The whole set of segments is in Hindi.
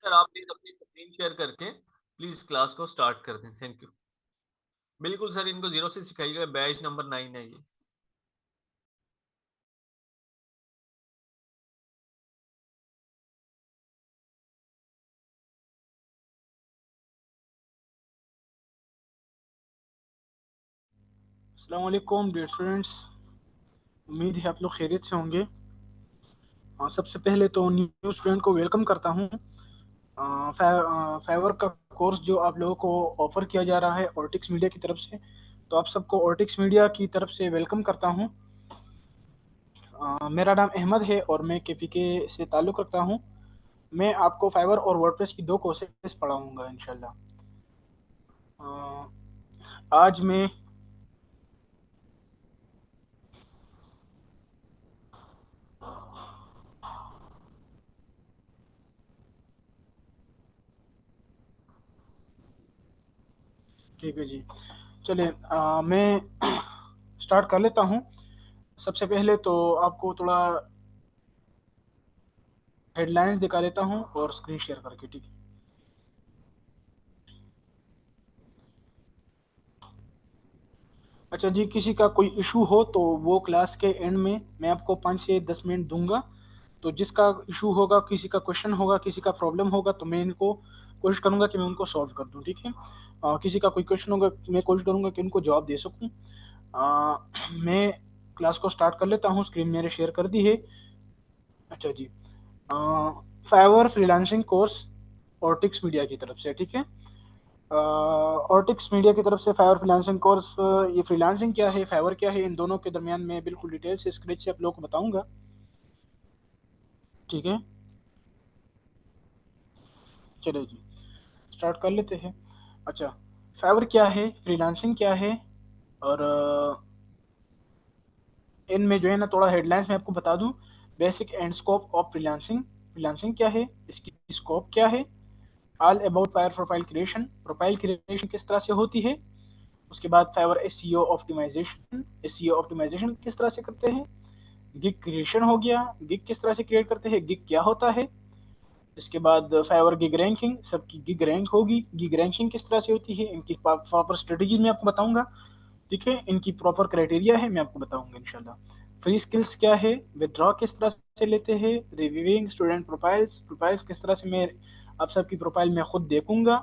सर आप प्लीज अपनी स्क्रीन शेयर करके प्लीज क्लास को स्टार्ट कर दें। Thank you. बिल्कुल सर, इनको जीरो से सिखाइएगा। बैच नंबर 9 है ये। अस्सलाम वालेकुम डियर स्टूडेंट्स। उम्मीद है आप लोग खैरियत से होंगे। सबसे पहले तो न्यू स्टूडेंट को वेलकम करता हूँ। फाइवर का कोर्स जो आप लोगों को ऑफर किया जा रहा है ऑर्टिक्स मीडिया की तरफ से, तो आप सबको ऑर्टिक्स मीडिया की तरफ से वेलकम करता हूँ। मेरा नाम अहमद है और मैं केपीके से ताल्लुक़ रखता हूँ। मैं आपको फाइवर और वर्डप्रेस की दो कोर्सेज पढ़ाऊँगा इंशाल्लाह। आज मैं ठीक है जी, चलिए मैं स्टार्ट कर लेता हूँ। सबसे पहले तो आपको थोड़ा हेडलाइंस दिखा देता हूँ और स्क्रीन शेयर करके, ठीक है। अच्छा जी, किसी का कोई इशू हो तो वो क्लास के एंड में मैं आपको 5 से 10 मिनट दूंगा। तो जिसका इशू होगा, किसी का क्वेश्चन होगा, किसी का प्रॉब्लम होगा, तो मैं इनको कोशिश करूंगा कि मैं उनको सॉल्व कर दूं, ठीक है। किसी का कोई क्वेश्चन होगा, मैं कोशिश करूंगा कि उनको जवाब दे सकूं। मैं क्लास को स्टार्ट कर लेता हूँ। स्क्रीन मेरे शेयर कर दी है। अच्छा जी, फाइवर फ्रीलांसिंग कोर्स ऑर्टिक्स मीडिया की तरफ से, ठीक है। ऑर्टिक्स मीडिया की तरफ से फाइवर फ्रीलांसिंग कोर्स, ये फ्रीलांसिंग क्या है, फाइवर क्या है, इन दोनों के दरमियान मैं बिल्कुल डिटेल से स्क्रेच से आप लोगों को बताऊंगा, ठीक है। चलो जी, स्टार्ट कर लेते हैं। अच्छा, फाइवर क्या है, फ्रीलांसिंग क्या है, और इनमें जो है ना थोड़ा हेडलाइंस मैं आपको बता दूं। Basic and scope of freelancing, freelancing क्या है, इसकी स्कोप क्या है, all about Fiverr profile creation, profile creation किस तरह से होती है। उसके बाद Fiverr SEO optimization, SEO optimization किस तरह से करते हैं। गिग क्रिएशन हो गया, गिग किस तरह से क्रिएट करते हैं, गिग क्या होता है। इसके बाद फाइवर गिग रैंकिंग, सबकी गिग रैंक होगी, गिग रैंकिंग किस तरह से होती है, इनकी प्रॉपर स्ट्रेटेजी मैं आपको बताऊंगा, ठीक है। इनकी प्रॉपर क्राइटेरिया है, मैं आपको बताऊंगा इंशाल्लाह। फ्री स्किल्स क्या है, विदड्रॉ किस तरह से लेते हैं, रिव्यूइंग स्टूडेंट प्रोफाइल्स, प्रोफाइल्स किस तरह से मैं आप सबकी प्रोफाइल में खुद देखूंगा।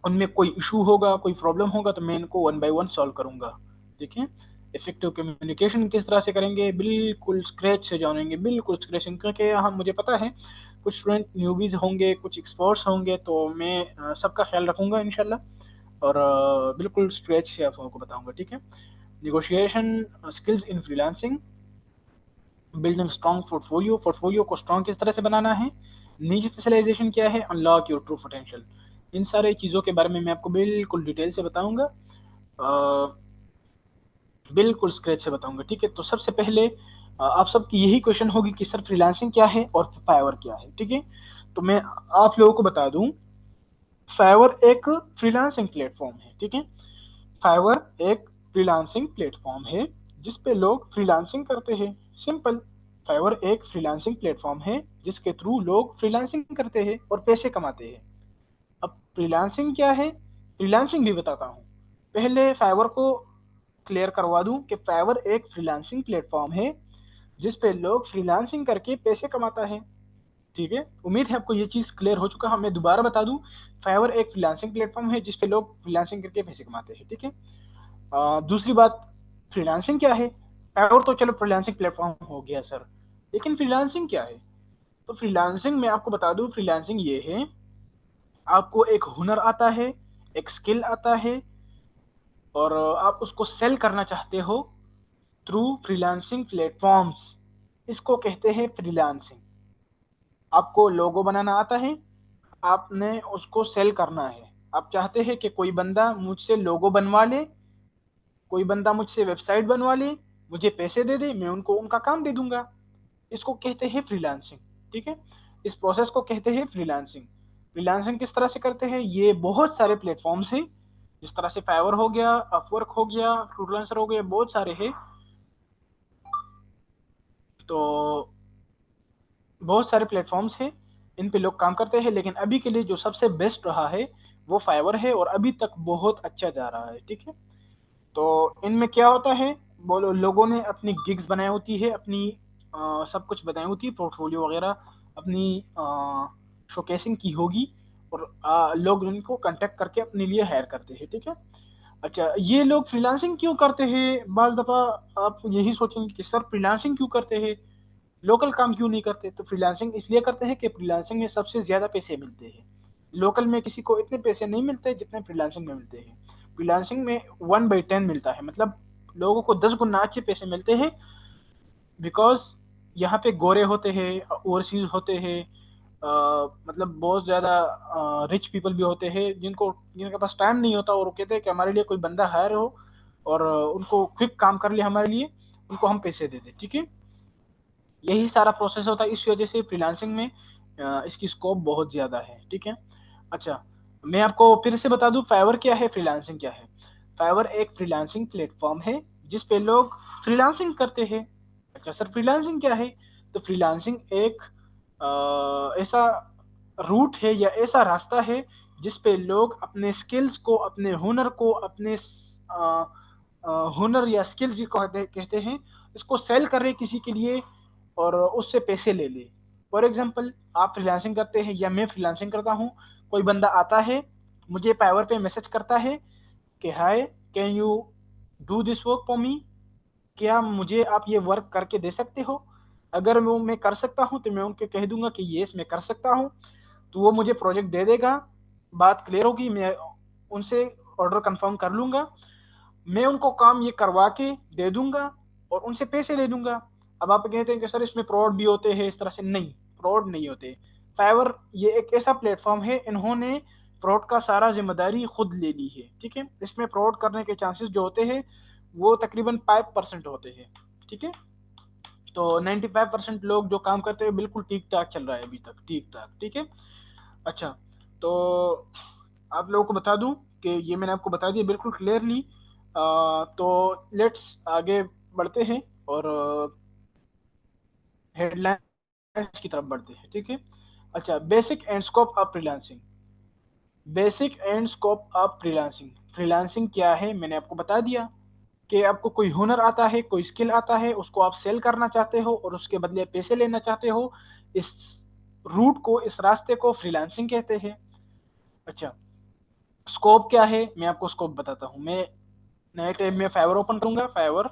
उनमें कोई इशू होगा, कोई प्रॉब्लम होगा, तो मैं इनको वन बाय वन सॉल्व करूंगा, ठीक है। इफेक्टिव कम्युनिकेशन किस तरह से करेंगे, बिल्कुल स्क्रैच से जानेंगे, बिल्कुल स्क्रैच, क्योंकि हम मुझे पता है कुछ स्टूडेंट न्यूबीज होंगे, कुछ एक्सपर्ट्स होंगे, तो मैं सबका ख्याल रखूंगा इंशाल्लाह, और बिल्कुल स्क्रैच से आप लोगों को बताऊंगा, ठीक है। Negotiation skills in freelancing, building strong portfolio, portfolio को स्ट्रॉन्ग किस तरह से बनाना है। निजी स्पेशलाइजेशन क्या है, अनलॉक योर ट्रू पोटेंशियल। इन सारे चीज़ों के बारे में मैं आपको बिल्कुल डिटेल से बताऊंगा, बिल्कुल स्क्रैच से बताऊंगा, ठीक है। तो सबसे पहले आप सबकी यही क्वेश्चन होगी कि सर फ्रीलांसिंग क्या है और फाइवर क्या है, ठीक है। तो मैं आप लोगों को बता दूं, फाइवर एक फ्रीलांसिंग प्लेटफॉर्म है, ठीक है। फाइवर एक फ्रीलांसिंग प्लेटफॉर्म है जिस पे लोग फ्रीलांसिंग करते हैं, सिंपल। फाइवर एक फ्रीलांसिंग प्लेटफॉर्म है जिसके थ्रू लोग फ्रीलांसिंग करते हैं और पैसे कमाते हैं। अब फ्रीलांसिंग क्या है, फ्रीलांसिंग भी बताता हूँ। पहले फाइवर को क्लियर करवा दूं कि फाइवर एक फ्रीलांसिंग प्लेटफॉर्म है जिस पे लोग फ्रीलांसिंग करके पैसे कमाता है, ठीक है। उम्मीद है आपको ये चीज़ क्लियर हो चुका है। मैं दोबारा बता दूं, फाइवर एक फ्रीलांसिंग प्लेटफॉर्म है जिस पे लोग फ्रीलांसिंग करके पैसे कमाते हैं, ठीक है। दूसरी बात, फ्रीलांसिंग क्या है। फाइवर तो चलो फ्रीलांसिंग प्लेटफॉर्म हो गया सर, लेकिन फ्रीलांसिंग क्या है। तो फ्रीलांसिंग मैं आपको बता दूं, फ्रीलांसिंग ये है, आपको एक हुनर आता है, एक स्किल आता है, और आप उसको सेल करना चाहते हो थ्रू फ्रीलांसिंग प्लेटफॉर्म्स, इसको कहते हैं फ्रीलांसिंग। आपको लोगो बनाना आता है, आपने उसको सेल करना है। आप चाहते हैं कि कोई बंदा मुझसे लोगो बनवा ले, कोई बंदा मुझसे वेबसाइट बनवा ले, मुझे पैसे दे दे, मैं उनको उनका काम दे दूंगा। इसको कहते हैं फ्रीलांसिंग, ठीक है। इस प्रोसेस को कहते हैं फ्रीलांसिंग। फ्रीलांसिंग किस तरह से करते हैं, ये बहुत सारे प्लेटफॉर्म्स हैं, जिस तरह से फाइवर हो गया, अपवर्क हो गया, फ्रीलांसर हो गया, बहुत सारे हैं। तो बहुत सारे प्लेटफॉर्म्स हैं, इन पे लोग काम करते हैं, लेकिन अभी के लिए जो सबसे बेस्ट रहा है वो फाइवर है और अभी तक बहुत अच्छा जा रहा है, ठीक है। तो इनमें क्या होता है, वो लोगों ने अपनी गिग्स बनाई होती है, अपनी सब कुछ बनाई होती है, पोर्टफोलियो वगैरह अपनी शोकेसिंग की होगी, और लोग इनको कांटेक्ट करके अपने लिए हायर करते हैं, ठीक है। अच्छा, ये लोग फ्रीलांसिंग क्यों करते हैं? बाज़ दफ़ा आप यही सोचेंगे कि सर फ्रीलांसिंग क्यों करते हैं, लोकल काम क्यों नहीं करते? तो फ्रीलांसिंग इसलिए करते हैं कि फ्रीलांसिंग में सबसे ज़्यादा पैसे मिलते हैं। लोकल में किसी को इतने पैसे नहीं मिलते जितने फ्रीलांसिंग में मिलते हैं। फ्रीलांसिंग में 1/10 मिलता है, मतलब लोगों को 10 गुना अच्छे पैसे मिलते हैं, बिकॉज यहाँ पे गोरे होते हैं, ओवरसीज होते हैं, मतलब बहुत ज़्यादा रिच पीपल भी होते हैं जिनके पास टाइम नहीं होता, और वो कहते हैं कि हमारे लिए कोई बंदा हायर हो और उनको क्विक काम कर ले हमारे लिए, उनको हम पैसे दे दें, ठीक है। यही सारा प्रोसेस होता है, इस वजह से फ्रीलांसिंग में इसकी स्कोप बहुत ज़्यादा है, ठीक है। अच्छा, मैं आपको फिर से बता दूं फाइवर क्या है, फ्रीलांसिंग क्या है। फाइवर एक फ्रीलांसिंग प्लेटफॉर्म है जिस पे लोग फ्रीलांसिंग करते हैं। अच्छा सर, फ्रीलांसिंग क्या है? तो फ्रीलांसिंग एक ऐसा रूट है या ऐसा रास्ता है जिस पे लोग अपने स्किल्स को, अपने हुनर को, अपने हुनर या स्किल्स जिसको कहते हैं, इसको सेल कर रहे किसी के लिए और उससे पैसे ले ले। फॉर एग्जाम्पल, आप फ्रीलांसिंग करते हैं या मैं फ्रीलांसिंग करता हूँ, कोई बंदा आता है, मुझे पावर पे मैसेज करता है कि hi, can you do this work for me, क्या मुझे आप ये वर्क करके दे सकते हो? अगर वो मैं कर सकता हूँ तो मैं उनके कह दूंगा कि येस मैं कर सकता हूँ, तो वो मुझे प्रोजेक्ट दे देगा, बात क्लियर होगी, मैं उनसे ऑर्डर कंफर्म कर लूंगा, मैं उनको काम ये करवा के दे दूंगा और उनसे पैसे ले दूंगा। अब आप कहते हैं कि सर इसमें फ्रॉड भी होते हैं, इस तरह से नहीं, फ्रॉड नहीं होते। फाइवर ये एक ऐसा प्लेटफॉर्म है, इन्होंने फ्रॉड का सारा जिम्मेदारी खुद ले ली है, ठीक है। इसमें फ्रॉड करने के चांसेस जो होते हैं वो तकरीबन 5% होते हैं, ठीक है। तो 95% लोग जो काम करते हैं बिल्कुल ठीक ठाक चल रहा है अभी तक, ठीक ठाक, ठीक है। अच्छा, तो आप लोगों को बता दूं कि ये मैंने आपको बता दिया बिल्कुल क्लियरली। तो लेट्स आगे बढ़ते हैं और हेडलाइंस की तरफ बढ़ते हैं, ठीक है। अच्छा, basic and scope of freelancing. Basic and scope of freelancing, freelancing क्या है मैंने आपको बता दिया कि आपको कोई हुनर आता है, कोई स्किल आता है, उसको आप सेल करना चाहते हो और उसके बदले पैसे लेना चाहते हो, इस रूट को, इस रास्ते को फ्रीलांसिंग कहते हैं। अच्छा, स्कोप क्या है मैं आपको स्कोप बताता हूँ। मैं नए टैब में फाइवर ओपन करूंगा, फाइवर,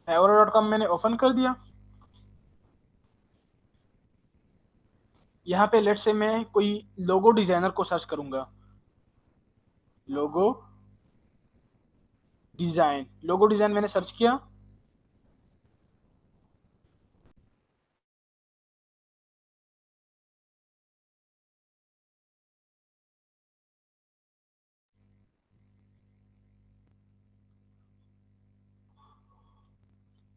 फाइवर.com मैंने ओपन कर दिया। यहाँ पे लेट से मैं कोई लोगो डिजाइनर को सर्च करूंगा, लोगो डिजाइन, लोगो डिजाइन मैंने सर्च किया।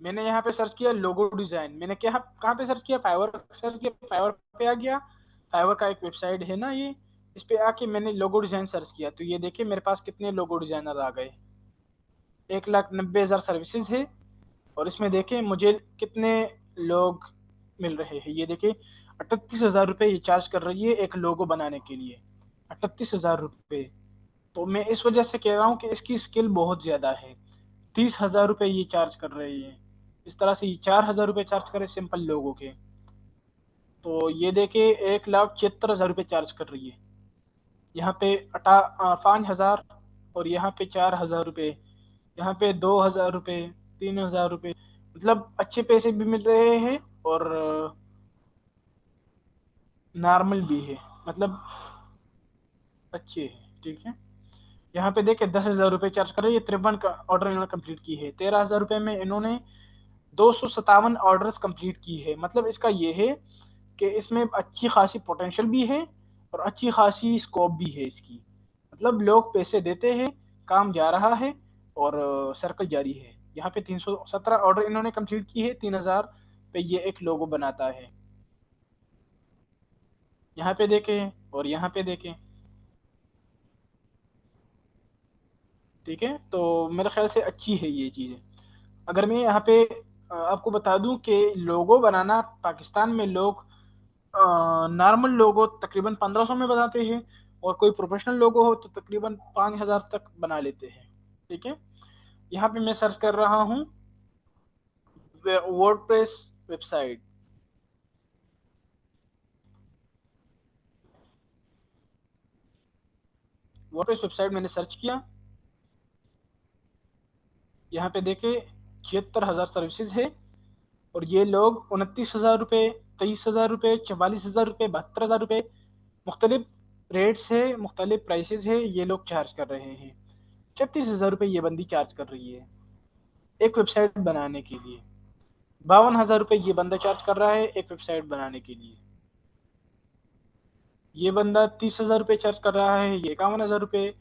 मैंने यहाँ पे सर्च किया लोगो डिजाइन, मैंने क्या कहाँ पे सर्च किया, फाइवर सर्च किया, फाइवर पे आ गया। फाइवर का एक वेबसाइट है ना ये, इस पे आके मैंने लोगो डिजाइन सर्च किया, तो ये देखिए मेरे पास कितने लोगो डिजाइनर आ गए। 1,90,000 सर्विसेज है और इसमें देखें मुझे कितने लोग मिल रहे हैं। ये देखिए 38,000 रुपये ये चार्ज कर रही है एक लोगो बनाने के लिए, 38,000 रुपये। तो मैं इस वजह से कह रहा हूँ कि इसकी स्किल बहुत ज़्यादा है। 30,000 रुपये ये चार्ज कर रही है, इस तरह से ये 4,000 रुपये चार्ज करे सिंपल लोगों के। तो ये देखिए 1,76,000 रुपये चार्ज कर रही है। यहाँ पे 5,000 और यहाँ पे 4,000 रुपये, यहाँ पे 2,000 रुपये, 3,000 रुपये, मतलब अच्छे पैसे भी मिल रहे हैं और नॉर्मल भी है, मतलब अच्छे हैं, ठीक है। यहाँ पे देखे 10,000 रुपये चार्ज कर रहे हैं, ये 53 का ऑर्डर इन्होंने कंप्लीट की है। 13,000 रुपये में इन्होंने 257 ऑर्डर्स कंप्लीट की है। मतलब इसका ये है कि इसमें अच्छी खासी पोटेंशियल भी है और अच्छी खासी स्कोप भी है इसकी। मतलब लोग पैसे देते हैं, काम जा रहा है और सर्कल जारी है। यहाँ पे 317 ऑर्डर इन्होंने कंप्लीट की है, 3,000 पे ये एक लोगो बनाता है। यहाँ पे देखें और यहाँ पे देखें, ठीक है, तो मेरे ख्याल से अच्छी है ये चीज़ें। अगर मैं यहाँ पे आपको बता दूं कि लोगो बनाना पाकिस्तान में लोग नॉर्मल लोगो तकरीबन 1500 में बनाते हैं, और कोई प्रोफेशनल लोगो हो तो तकरीबन 5000 तक बना लेते हैं। ठीक है, यहाँ पे मैं सर्च कर रहा हूँ वर्डप्रेस वेबसाइट। वर्डप्रेस वेबसाइट मैंने सर्च किया, यहाँ पे देखे 76,000 सर्विसेज है, और ये लोग 29,000 रुपये, 23,000 रुपये, 44,000 रुपये, 72,000 रुपये, मुख्तलिफ रेट्स है, मुख्तलिफ प्राइसेस है, ये लोग चार्ज कर रहे हैं। 36,000 रुपये ये बंदी चार्ज कर रही है एक वेबसाइट बनाने के लिए। 52,000 रुपये ये बंदा चार्ज कर रहा है एक वेबसाइट बनाने के लिए। ये बंदा 30,000 रुपये चार्ज कर रहा है, ये 51,000 रुपये,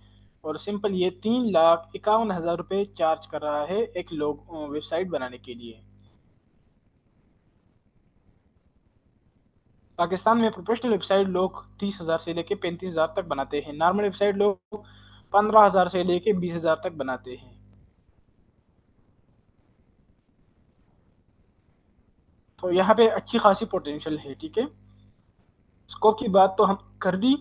और सिंपल ये 3,51,000 रुपये चार्ज कर रहा है एक लोग वेबसाइट बनाने के लिए। पाकिस्तान में प्रोफेशनल वेबसाइट लोग 30,000 से लेके 35,000 तक बनाते हैं, नॉर्मल वेबसाइट लोग 15,000 से लेके 20,000 तक बनाते हैं। तो यहाँ पे अच्छी खासी पोटेंशियल है। ठीक है, स्कोप की बात तो हम कर दी।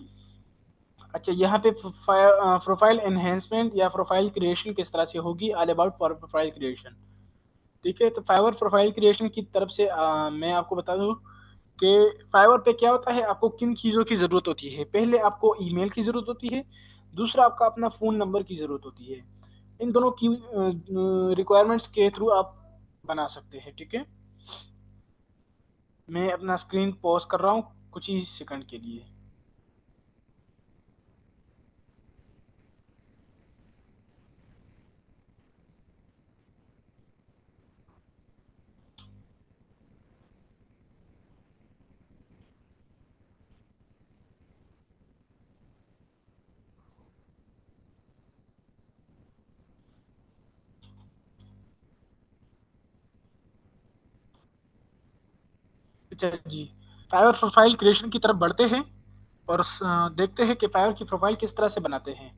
अच्छा, यहाँ पे प्रोफाइल एनहेंसमेंट या प्रोफाइल क्रिएशन किस तरह से होगी, all about for profile creation. ठीक है, तो फाइवर प्रोफाइल क्रिएशन की तरफ से मैं आपको बता दूं कि फाइवर पे क्या होता है, आपको किन चीज़ों की ज़रूरत होती है। पहले आपको ईमेल की ज़रूरत होती है, दूसरा आपका अपना फ़ोन नंबर की ज़रूरत होती है। इन दोनों की रिक्वायरमेंट्स के थ्रू आप बना सकते हैं। ठीक है, मैं अपना स्क्रीन पॉज कर रहा हूँ कुछ ही सेकंड के लिए। अच्छा जी, फाइवर प्रोफाइल क्रिएशन की तरफ बढ़ते हैं और देखते हैं कि फाइवर की प्रोफाइल किस तरह से बनाते हैं।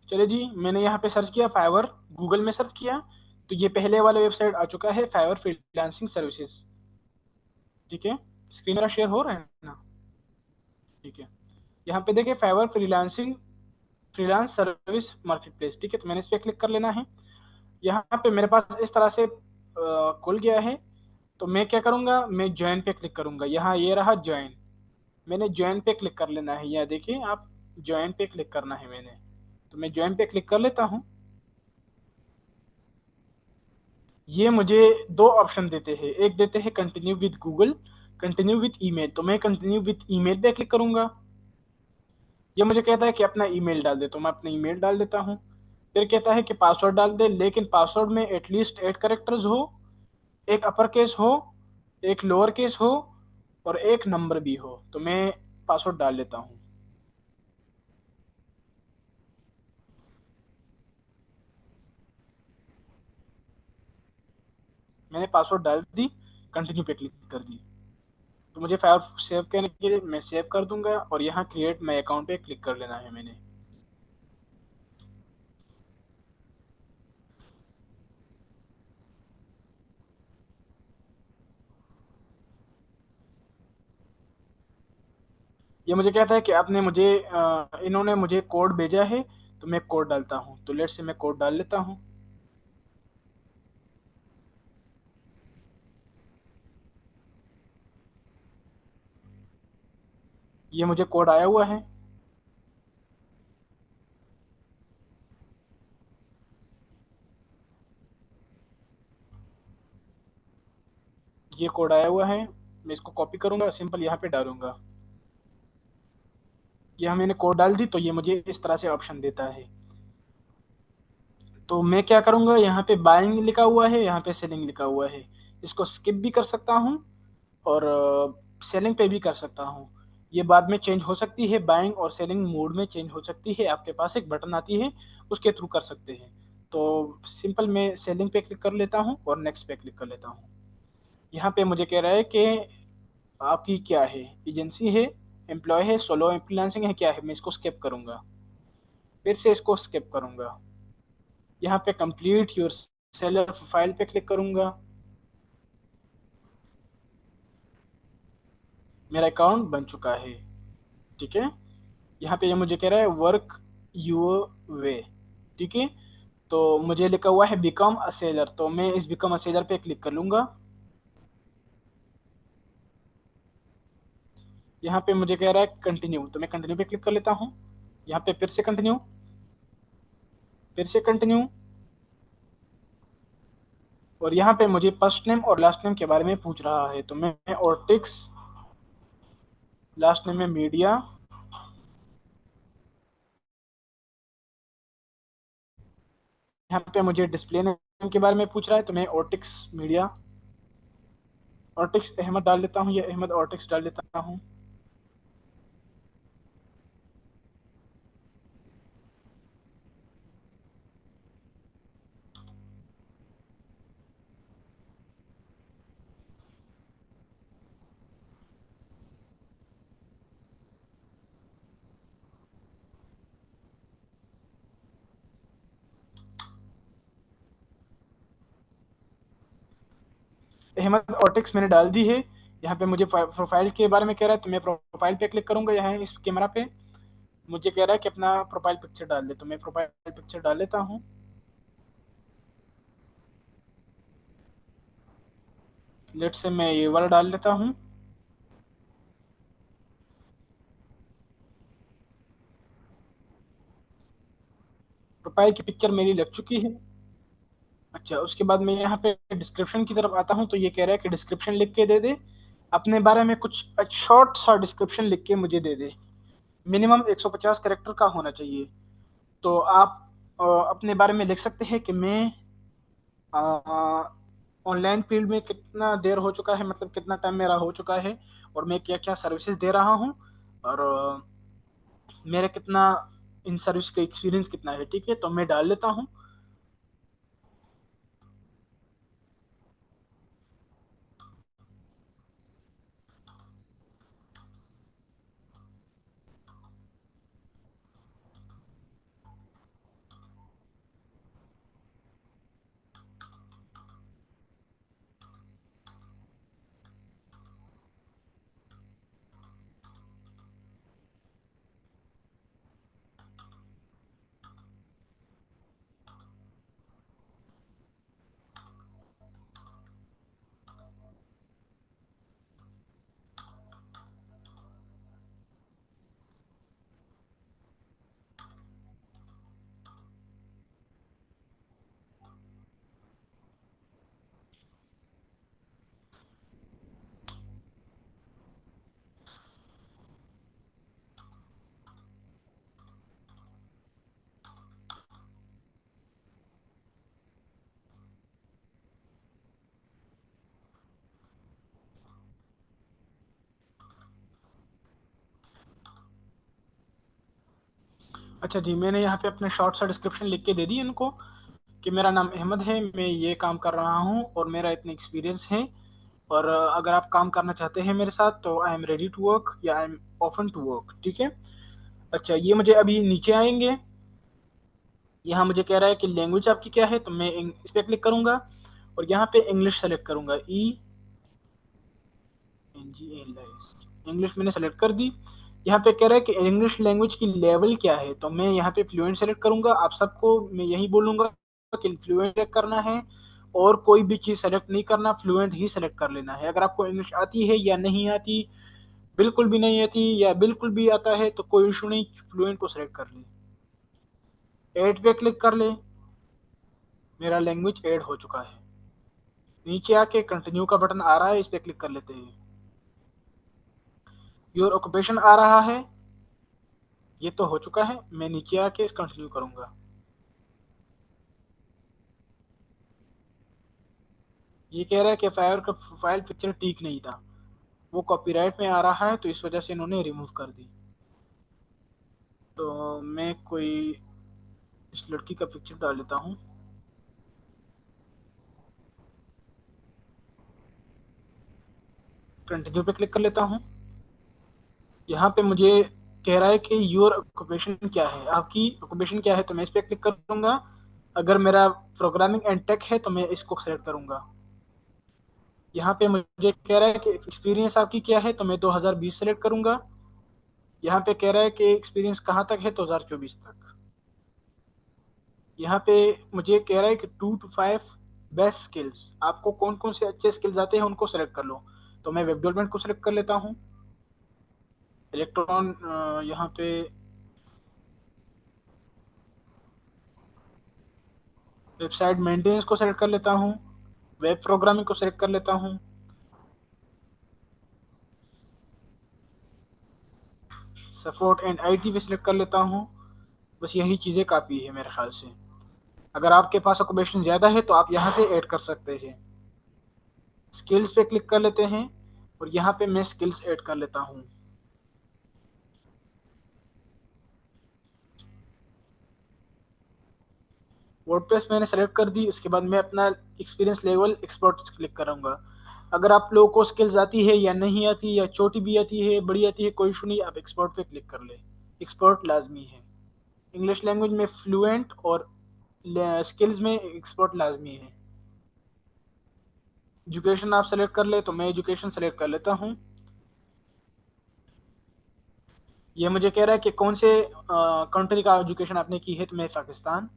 चलिए जी, मैंने यहाँ पे सर्च किया फाइवर, गूगल में सर्च किया, तो ये पहले वाला वेबसाइट आ चुका है, फाइवर फ्रीलांसिंग सर्विसेज। ठीक है, स्क्रीन मेरा शेयर हो रहा है ना? ठीक है, यहाँ पे देखिए Fiverr freelancing, freelance service marketplace. ठीक है, तो मैंने इस पर क्लिक कर लेना है। यहाँ पे मेरे पास इस तरह से खुल गया है। तो मैं क्या करूँगा, मैं ज्वाइन पे क्लिक करूँगा। यहाँ ये रहा ज्वाइन, मैंने ज्वाइन पे क्लिक कर लेना है। यहाँ देखिए आप, ज्वाइन पे क्लिक करना है मैंने, तो मैं ज्वाइन पे क्लिक कर लेता हूँ। ये मुझे दो ऑप्शन देते हैं, एक देते हैं continue with Google, continue with email. तो मैं कंटिन्यू विद ईमेल पे क्लिक करूंगा। ये मुझे कहता है कि अपना ईमेल डाल दे, तो मैं अपना ईमेल डाल देता हूँ। फिर कहता है कि पासवर्ड डाल दे, लेकिन पासवर्ड में एटलीस्ट 8 कैरेक्टर्स हो, एक अपर केस हो, एक लोअर केस हो, और एक नंबर भी हो। तो मैं पासवर्ड डाल देता हूँ। मैंने पासवर्ड डाल दी, कंटिन्यू पे क्लिक कर दी। तो मुझे फाइल सेव करने के लिए मैं सेव कर दूंगा, और यहाँ क्रिएट माई अकाउंट पे क्लिक कर लेना है मैंने। ये मुझे कहता है कि आपने मुझे इन्होंने मुझे कोड भेजा है, तो मैं कोड डालता हूँ। तो लेट से मैं कोड डाल लेता हूँ। ये मुझे कोड आया हुआ है। ये कोड आया हुआ है, मैं इसको कॉपी करूंगा, सिंपल यहाँ पे डालूंगा। ये मैंने कोड डाल दी, तो ये मुझे इस तरह से ऑप्शन देता है। तो मैं क्या करूंगा, यहाँ पे बाइंग लिखा हुआ है, यहाँ पे सेलिंग लिखा हुआ है, इसको स्किप भी कर सकता हूँ और सेलिंग पे भी कर सकता हूँ। ये बाद में चेंज हो सकती है, बाइंग और सेलिंग मोड में चेंज हो सकती है, आपके पास एक बटन आती है उसके थ्रू कर सकते हैं। तो सिंपल मैं सेलिंग पे क्लिक कर लेता हूँ और नेक्स्ट पे क्लिक कर लेता हूँ। यहाँ पे मुझे कह रहा है कि आपकी क्या है, एजेंसी है, एम्प्लॉय है, सोलो फ्रीलांसिंग है, क्या है, मैं इसको स्किप करूंगा, फिर से इसको स्किप करूंगा। यहाँ पे कंप्लीट योर सेलर प्रोफाइल पे क्लिक करूंगा। मेरा अकाउंट बन चुका है, ठीक है। यहाँ पे ये मुझे कह रहा है वर्क यूर वे, ठीक है। तो मुझे लिखा हुआ है बिकम अ सेलर, तो मैं इस बिकम अ सेलर पे क्लिक कर लूंगा। यहाँ पे मुझे कह रहा है कंटिन्यू, तो मैं कंटिन्यू पे क्लिक कर लेता हूँ। यहाँ पे फिर से कंटिन्यू, फिर से कंटिन्यू, और यहाँ पे मुझे फर्स्ट नेम और लास्ट नेम के बारे में पूछ रहा है, तो मैं ऑर्टिक्स, लास्ट नेम में मीडिया, यहाँ पे मुझे डिस्प्ले नेम के बारे में पूछ रहा है, तो मैं ऑर्टिक्स मीडिया, ऑर्टिक्स अहमद डाल देता हूँ, या अहमद ऑर्टिक्स डाल देता हूँ। अहमद ऑर्टिक्स मैंने डाल दी है। यहाँ पे मुझे प्रोफाइल के बारे में कह रहा है, तो मैं प्रोफाइल पे क्लिक करूंगा। यहाँ इस कैमरा पे मुझे कह रहा है कि अपना प्रोफाइल पिक्चर डाल दे, तो मैं प्रोफाइल पिक्चर डाल लेता हूँ। लेट से मैं ये वाला डाल लेता हूँ। प्रोफाइल की पिक्चर मेरी लग चुकी है। अच्छा, उसके बाद मैं यहाँ पे डिस्क्रिप्शन की तरफ आता हूँ, तो ये कह रहा है कि डिस्क्रिप्शन लिख के दे दे, अपने बारे में कुछ शॉर्ट सा डिस्क्रिप्शन लिख के मुझे दे दे। मिनिमम 150 कैरेक्टर का होना चाहिए। तो आप अपने बारे में लिख सकते हैं कि मैं ऑनलाइन फील्ड में कितना देर हो चुका है, मतलब कितना टाइम मेरा हो चुका है, और मैं क्या क्या सर्विसेज दे रहा हूँ, और मेरा कितना इन सर्विस का एक्सपीरियंस कितना है, ठीक है। तो मैं डाल लेता हूँ। अच्छा जी, मैंने यहाँ पे अपने शॉर्ट सा डिस्क्रिप्शन लिख के दे दी इनको, कि मेरा नाम अहमद है, मैं ये काम कर रहा हूँ और मेरा इतना एक्सपीरियंस है, और अगर आप काम करना चाहते हैं मेरे साथ तो I am ready to work या I am open to work, ठीक है। अच्छा, ये मुझे अभी नीचे आएंगे। यहाँ मुझे कह रहा है कि लैंग्वेज आपकी क्या है, तो मैं इस पर क्लिक करूंगा और यहाँ पे इंग्लिश सेलेक्ट करूंगा, E N G L English मैंने सेलेक्ट कर दी। यहाँ पे कह रहा है कि इंग्लिश लैंग्वेज की लेवल क्या है, तो मैं यहाँ पे फ्लुएंट सेलेक्ट करूंगा। आप सबको मैं यही बोलूंगा कि फ्लुएंट सेलेक्ट करना है, और कोई भी चीज़ सेलेक्ट नहीं करना, फ्लुएंट ही सेलेक्ट कर लेना है। अगर आपको इंग्लिश आती है या नहीं आती, बिल्कुल भी नहीं आती या बिल्कुल भी आता है, तो कोई इशू नहीं, फ्लुएंट को सेलेक्ट कर ले। ऐड पे क्लिक कर ले, मेरा लैंग्वेज ऐड हो चुका है। नीचे आके कंटिन्यू का बटन आ रहा है, इस पे क्लिक कर लेते हैं। योर ऑक्यूपेशन आ रहा है, ये तो हो चुका है। मैं नीचे आके कंटिन्यू करूंगा। ये कह रहा है कि फायर का प्रोफाइल पिक्चर ठीक नहीं था, वो कॉपीराइट में आ रहा है, तो इस वजह से इन्होंने रिमूव कर दी। तो मैं कोई इस लड़की का पिक्चर डाल लेता हूँ। कंटिन्यू पे क्लिक कर लेता हूँ। यहाँ पे मुझे कह रहा है कि योर ऑक्यूपेशन क्या है, आपकी ऑक्यूपेशन क्या है, तो मैं इस पर क्लिक करूंगा। अगर मेरा प्रोग्रामिंग एंड टेक है तो मैं इसको सेलेक्ट करूंगा। यहाँ पे मुझे कह रहा है कि एक्सपीरियंस आपकी क्या है, तो मैं 2020 सेलेक्ट करूंगा। यहाँ पे कह रहा है कि एक्सपीरियंस कहाँ तक है, 2024 तक। यहाँ पे मुझे कह रहा है कि 2 to 5 बेस्ट स्किल्स, आपको कौन कौन से अच्छे स्किल्स आते हैं उनको सेलेक्ट कर लो। तो मैं वेब डेवलपमेंट को सेलेक्ट कर लेता हूँ। इलेक्ट्रॉन यहाँ पे वेबसाइट मेंटेनेंस को सेलेक्ट कर लेता हूँ। वेब प्रोग्रामिंग को सेलेक्ट कर लेता हूँ। सपोर्ट एंड आईटी पे सिलेक्ट कर लेता हूँ। बस यही चीज़ें काफ़ी है मेरे ख्याल से। अगर आपके पास ऑक्यूपेशन ज़्यादा है तो आप यहाँ से ऐड कर सकते हैं। स्किल्स पे क्लिक कर लेते हैं और यहाँ पे मैं स्किल्स ऐड कर लेता हूँ। वर्डप्रेस मैंने सेलेक्ट कर दी। उसके बाद मैं अपना एक्सपीरियंस लेवल एक्सपर्ट क्लिक करूँगा। अगर आप लोगों को स्किल्स आती है या नहीं आती, या छोटी भी आती है बड़ी आती है, कोई इशू नहीं, आप एक्सपर्ट पे क्लिक कर ले। एक्सपर्ट लाजमी है। इंग्लिश लैंग्वेज में फ्लुएंट और स्किल्स में एक्सपर्ट लाजमी है। एजुकेशन आप सेलेक्ट कर ले, तो मैं एजुकेशन सेलेक्ट कर लेता हूँ। ये मुझे कह रहा है कि कौन से कंट्री का एजुकेशन आपने की है, तो मैं पाकिस्तान।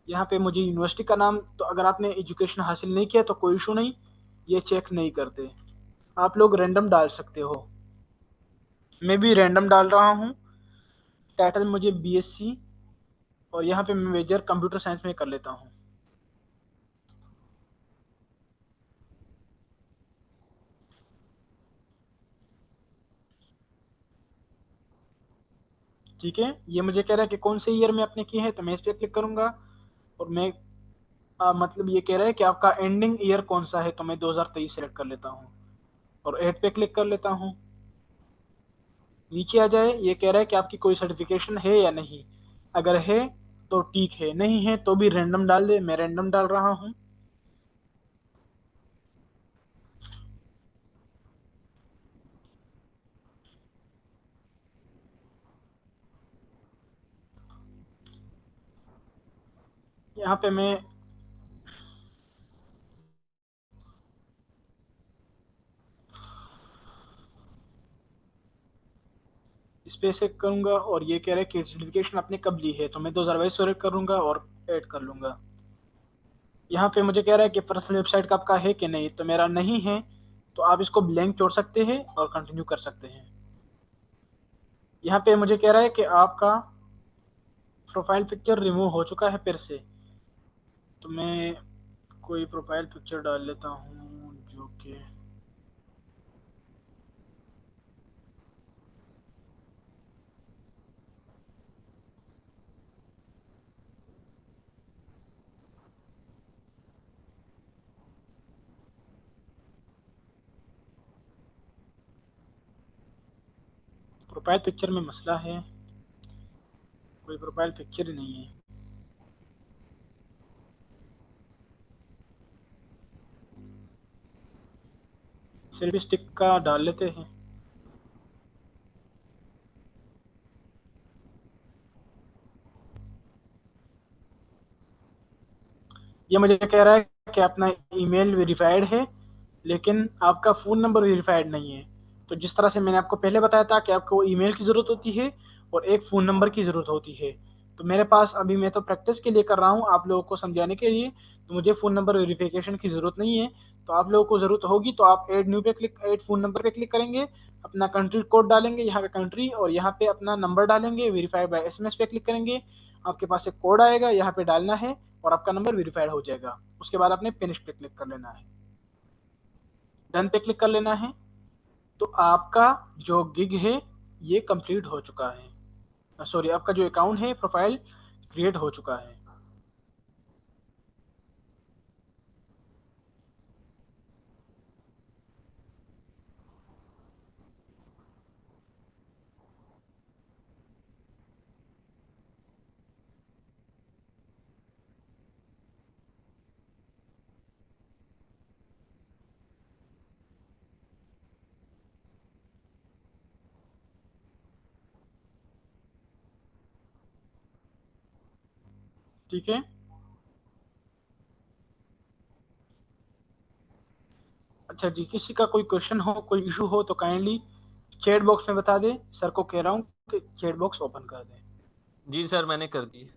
यहाँ पे मुझे यूनिवर्सिटी का नाम, तो अगर आपने एजुकेशन हासिल नहीं किया तो कोई इशू नहीं, ये चेक नहीं करते। आप लोग रैंडम डाल सकते हो। मैं भी रैंडम डाल रहा हूँ। टाइटल मुझे बीएससी, और यहाँ पे मैं मेजर कंप्यूटर साइंस में कर लेता हूँ। ठीक है, ये मुझे कह रहा है कि कौन से ईयर में आपने की है, तो मैं इस पर क्लिक करूंगा। और मैं मतलब ये कह रहा है कि आपका एंडिंग ईयर कौन सा है, तो मैं 2023 सेलेक्ट कर लेता हूँ और ऐड पे क्लिक कर लेता हूँ। नीचे आ जाए, ये कह रहा है कि आपकी कोई सर्टिफिकेशन है या नहीं। अगर है तो ठीक है, नहीं है तो भी रैंडम डाल दे। मैं रैंडम डाल रहा हूँ। यहाँ पे मैं इस पे से करूंगा, और ये कह रहा है कि सर्टिफिकेशन आपने कब ली है, तो मैं 2022 सेलेक्ट करूंगा और ऐड कर लूंगा। यहाँ पे मुझे कह रहा है कि पर्सनल वेबसाइट का आपका है कि नहीं, तो मेरा नहीं है, तो आप इसको ब्लैंक छोड़ सकते हैं और कंटिन्यू कर सकते हैं। यहाँ पे मुझे कह रहा है कि आपका प्रोफाइल पिक्चर रिमूव हो चुका है फिर से। तो मैं कोई प्रोफाइल पिक्चर डाल लेता हूँ जो कि प्रोफाइल पिक्चर में मसला है, कोई प्रोफाइल पिक्चर ही नहीं है। सेल्फी स्टिक का डाल लेते हैं। ये मुझे कह रहा है कि अपना ईमेल वेरीफाइड है, लेकिन आपका फ़ोन नंबर वेरीफाइड नहीं है। तो जिस तरह से मैंने आपको पहले बताया था कि आपको ईमेल की ज़रूरत होती है और एक फ़ोन नंबर की ज़रूरत होती है। तो मेरे पास अभी, मैं तो प्रैक्टिस के लिए कर रहा हूँ आप लोगों को समझाने के लिए, तो मुझे फ़ोन नंबर वेरिफिकेशन की ज़रूरत नहीं है। तो आप लोगों को ज़रूरत होगी तो आप ऐड न्यू पे क्लिक, ऐड फ़ोन नंबर पे क्लिक करेंगे, अपना कंट्री कोड डालेंगे यहाँ पे कंट्री, और यहाँ पे अपना नंबर डालेंगे, वेरीफाइड बाय एसएमएस पे क्लिक करेंगे। आपके पास एक कोड आएगा, यहाँ पे डालना है और आपका नंबर वेरीफाइड हो जाएगा। उसके बाद आपने फिनिश पे क्लिक कर लेना है, डन पे क्लिक कर लेना है। तो आपका जो गिग है ये कंप्लीट हो चुका है, सॉरी, आपका जो अकाउंट है प्रोफाइल क्रिएट हो चुका है। ठीक है। अच्छा जी, किसी का कोई क्वेश्चन हो, कोई इशू हो तो काइंडली चैट बॉक्स में बता दे। सर को कह रहा हूँ कि चैट बॉक्स ओपन कर दे। जी सर, मैंने कर दी।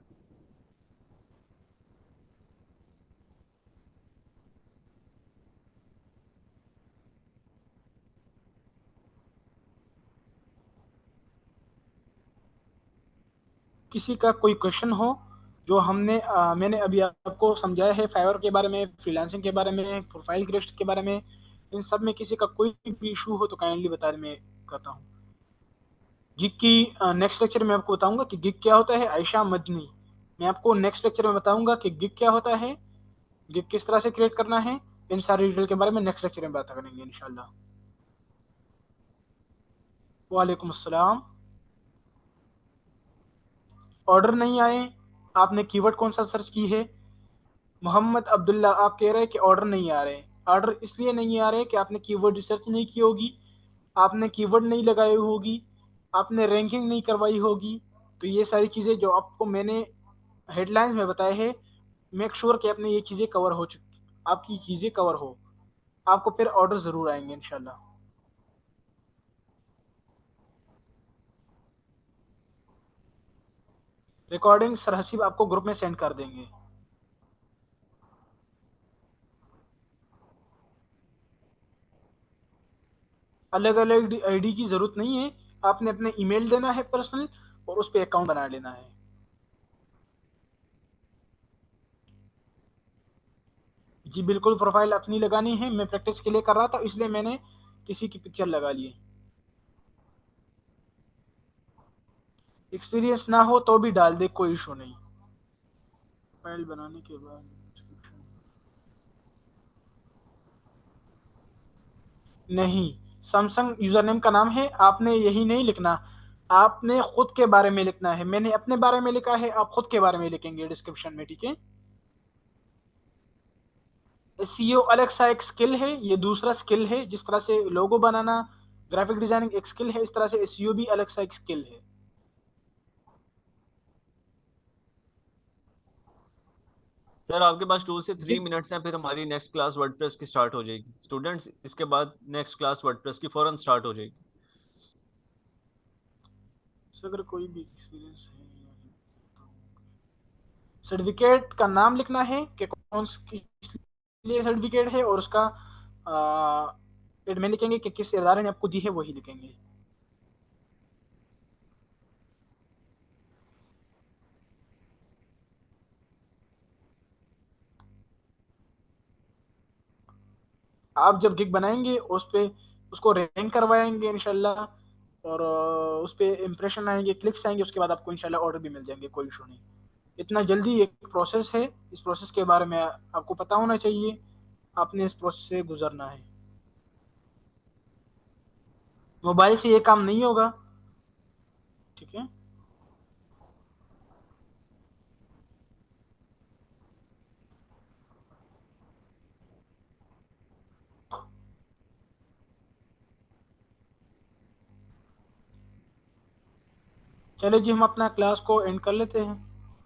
किसी का कोई क्वेश्चन हो जो मैंने अभी आपको समझाया है, फाइवर के बारे में, फ्रीलांसिंग के बारे में, प्रोफाइल क्रिएशन के बारे में, इन सब में किसी का कोई भी इशू हो तो काइंडली बता दे, मैं करता हूँ। गिग की नेक्स्ट लेक्चर में आपको बताऊंगा कि गिग क्या होता है। आयशा मदनी, मैं आपको नेक्स्ट लेक्चर में बताऊंगा कि गिग क्या होता है, गिग किस तरह से क्रिएट करना है। इन सारी डिटेल के बारे में नेक्स्ट लेक्चर में बात करेंगे इंशाल्लाह। वालेकुम अस्सलाम। ऑर्डर नहीं आए, आपने कीवर्ड कौन सा सर्च की है? मोहम्मद अब्दुल्ला, आप कह रहे हैं कि ऑर्डर नहीं आ रहे। ऑर्डर इसलिए नहीं आ रहे कि आपने कीवर्ड रिसर्च नहीं की होगी, आपने कीवर्ड नहीं लगाई होगी, आपने रैंकिंग नहीं करवाई होगी। तो ये सारी चीज़ें जो आपको मैंने हेडलाइंस में बताए हैं, मेक श्योर कि आपने ये चीज़ें कवर हो चुकी, आपकी चीज़ें कवर हो, आपको फिर ऑर्डर ज़रूर आएंगे इंशाल्लाह। रिकॉर्डिंग सर हसीब आपको ग्रुप में सेंड कर देंगे। अलग अलग आईडी की ज़रूरत नहीं है, आपने अपने ईमेल देना है पर्सनल, और उस पर अकाउंट बना लेना है। जी बिल्कुल, प्रोफाइल अपनी लगानी है। मैं प्रैक्टिस के लिए कर रहा था, इसलिए मैंने किसी की पिक्चर लगा ली। एक्सपीरियंस ना हो तो भी डाल दे, कोई इशू नहीं। फाइल बनाने के बाद नहीं, सैमसंग यूजरनेम का नाम है, आपने यही नहीं लिखना, आपने खुद के बारे में लिखना है। मैंने अपने बारे में लिखा है, आप खुद के बारे में लिखेंगे डिस्क्रिप्शन में, ठीक है। एसईओ अलग सा एक स्किल है, ये दूसरा स्किल है। जिस तरह से लोगो बनाना, ग्राफिक डिजाइनिंग एक स्किल है, इस तरह से एसईओ भी अलग सा एक स्किल है। सर आपके पास 2 से 3 ठीक। मिनट्स हैं, फिर हमारी नेक्स्ट क्लास वर्डप्रेस की स्टार्ट हो जाएगी। स्टूडेंट्स, इसके बाद नेक्स्ट क्लास वर्डप्रेस की फौरन स्टार्ट हो जाएगी। अगर कोई भी एक्सपीरियंस है, सर्टिफिकेट का नाम लिखना है कि कौन किस लिए सर्टिफिकेट है, और उसका एडमिन लिखेंगे कि किस इदारे ने आपको दी है, वही लिखेंगे। आप जब गिग बनाएंगे उस पे उसको रैंक करवाएंगे इंशाल्लाह, और उस पे इम्प्रेशन आएंगे, क्लिक्स आएंगे, उसके बाद आपको इंशाल्लाह ऑर्डर भी मिल जाएंगे, कोई इशू नहीं। इतना जल्दी एक प्रोसेस है, इस प्रोसेस के बारे में आपको पता होना चाहिए, आपने इस प्रोसेस से गुजरना है। मोबाइल से ये काम नहीं होगा, ठीक है। चलो जी, हम अपना क्लास को एंड कर लेते हैं।